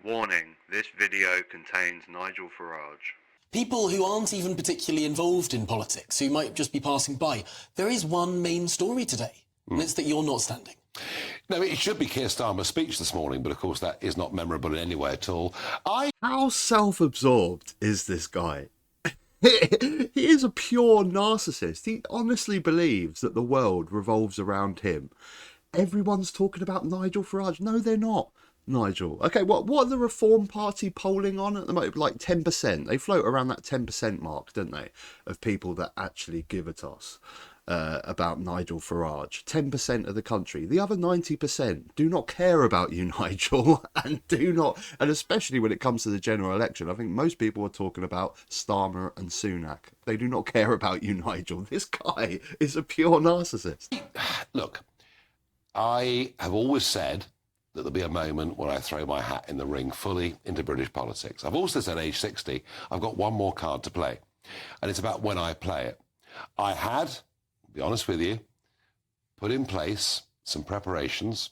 Warning, this video contains Nigel Farage. People who aren't even particularly involved in politics, who might just be passing by. There is one main story today, and it's that you're not standing. No, it should be Keir Starmer's speech this morning, but of course that is not memorable in any way at all. How self-absorbed is this guy? He is a pure narcissist. He honestly believes that the world revolves around him. Everyone's talking about Nigel Farage. No, they're not. Nigel. Okay, what are the Reform Party polling on at the moment? Like 10%. They float around that 10% mark, don't they? Of people that actually give a toss about Nigel Farage. 10% of the country. The other 90% do not care about you, Nigel, and especially when it comes to the general election. I think most people are talking about Starmer and Sunak. They do not care about you, Nigel. This guy is a pure narcissist. Look, I have always said that there'll be a moment when I throw my hat in the ring fully into British politics. I've also said age 60, I've got one more card to play, and it's about when I play it. I had, to be honest with you, put in place some preparations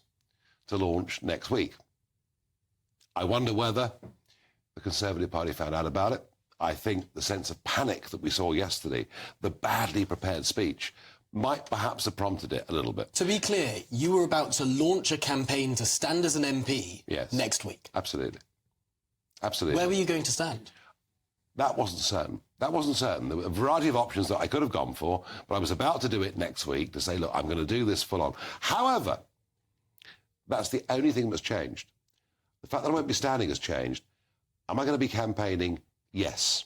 to launch next week. I wonder whether the Conservative Party found out about it. I think the sense of panic that we saw yesterday, the badly prepared speech, might perhaps have prompted it a little bit. To be clear, you were about to launch a campaign to stand as an MP next week. Absolutely. Absolutely. Where were you going to stand? That wasn't certain. That wasn't certain. There were a variety of options that I could have gone for, but I was about to do it next week to say, look, I'm going to do this full on. However, that's the only thing that's changed. The fact that I won't be standing has changed. Am I going to be campaigning? Yes.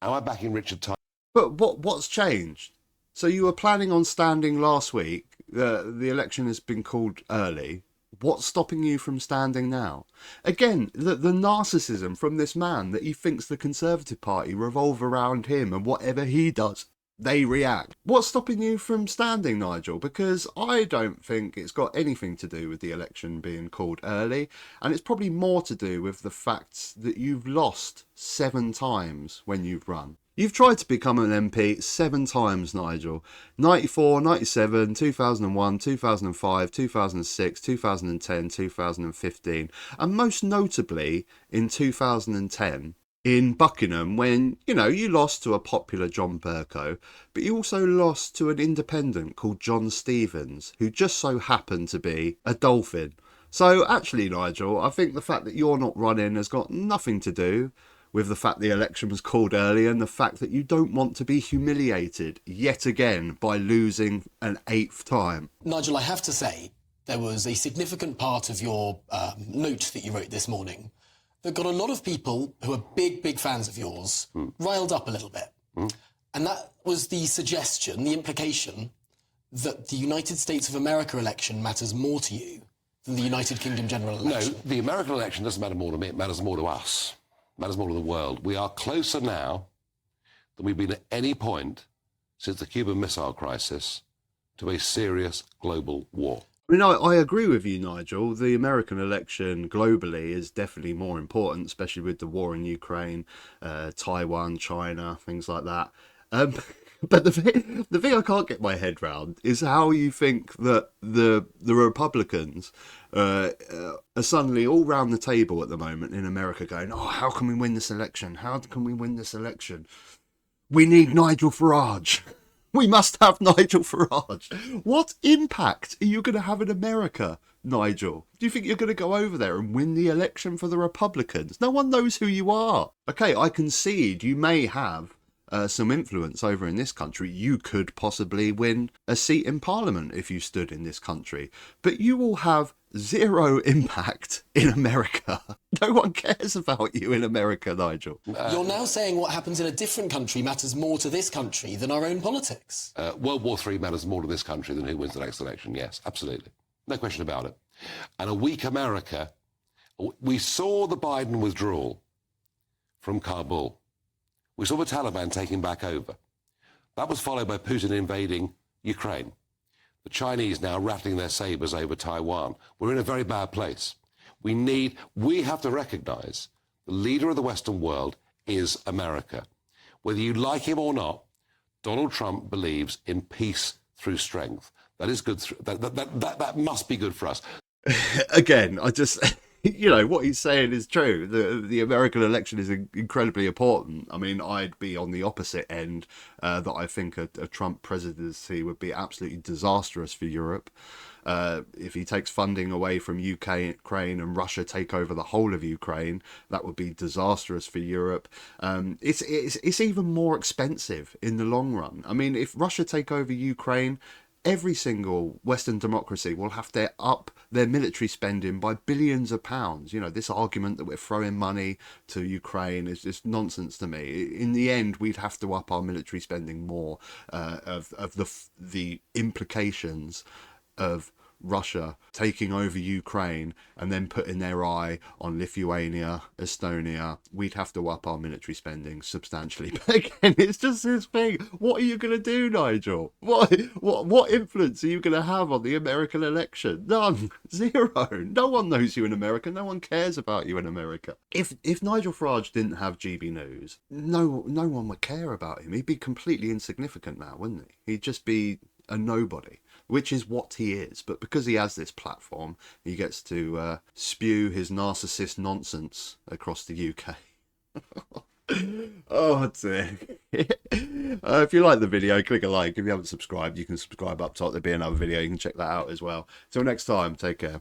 Am I backing Richard Tyler? But what's changed? So you were planning on standing last week. The election has been called early. What's stopping you from standing now? Again, the narcissism from this man that he thinks the Conservative Party revolve around him and whatever he does, they react. What's stopping you from standing, Nigel? Because I don't think it's got anything to do with the election being called early, and it's probably more to do with the fact that you've lost 7 times when you've run. You've tried to become an MP 7 times, Nigel. 94, 97, 2001, 2005, 2006, 2010, 2015. And most notably in 2010 in Buckingham when, you lost to a popular John Bercow, but you also lost to an independent called John Stevens, who just so happened to be a dolphin. So actually, Nigel, I think the fact that you're not running has got nothing to do with the fact the election was called early and the fact that you don't want to be humiliated yet again by losing an 8th time. Nigel, I have to say, there was a significant part of your note that you wrote this morning that got a lot of people who are big fans of yours riled up a little bit. And that was the suggestion, the implication, that the United States of America election matters more to you than the United Kingdom general election. No, the American election doesn't matter more to me, it matters more to us. Matters more to the world. We are closer now than we've been at any point since the Cuban Missile Crisis to a serious global war. I mean, I agree with you, Nigel. The American election globally is definitely more important, especially with the war in Ukraine, Taiwan, China, things like that. But the thing I can't get my head round is how you think that the Republicans are suddenly all round the table at the moment in America going, oh, how can we win this election? How can we win this election? We need Nigel Farage. We must have Nigel Farage. What impact are you going to have in America, Nigel? Do you think you're going to go over there and win the election for the Republicans? No one knows who you are. Okay, I concede you may have some influence over in this country. You could possibly win a seat in Parliament if you stood in this country, but you will have 0 impact in America. No one cares about you in America, Nigel. You're now saying what happens in a different country matters more to this country than our own politics. World War III matters more to this country than who wins the next election. Yes, absolutely. No question about it. And a weak America, we saw the Biden withdrawal from Kabul. We saw the Taliban taking back over. That was followed by Putin invading Ukraine. The Chinese now rattling their sabers over Taiwan. We're in a very bad place. We have to recognize the leader of the Western world is America. Whether you like him or not, Donald Trump believes in peace through strength. That is good. That must be good for us. Again, you know, what he's saying is true. The American election is incredibly important. I mean, I'd be on the opposite end, that I think a Trump presidency would be absolutely disastrous for Europe. If he takes funding away from Ukraine and Russia take over the whole of Ukraine, that would be disastrous for Europe. It's even more expensive in the long run. I mean, if Russia take over Ukraine, every single Western democracy will have to up their military spending by billions of pounds. You know, this argument that we're throwing money to Ukraine is just nonsense to me. In the end, we'd have to up our military spending more, of the implications of Russia taking over Ukraine and then putting their eye on Lithuania, Estonia. We'd have to up our military spending substantially. But again, it's just this thing. What are you going to do, Nigel? What influence are you going to have on the American election? None. Zero. No one knows you in America. No one cares about you in America. If Nigel Farage didn't have gbnews, no one would care about him. He'd be completely insignificant now, wouldn't he? He'd just be a nobody, which is what he is. But because he has this platform, he gets to spew his narcissist nonsense across the UK. Oh dear. If you like the video, click a like. If you haven't subscribed, you can subscribe up top. There'll be another video. You can check that out as well. Till next time, take care.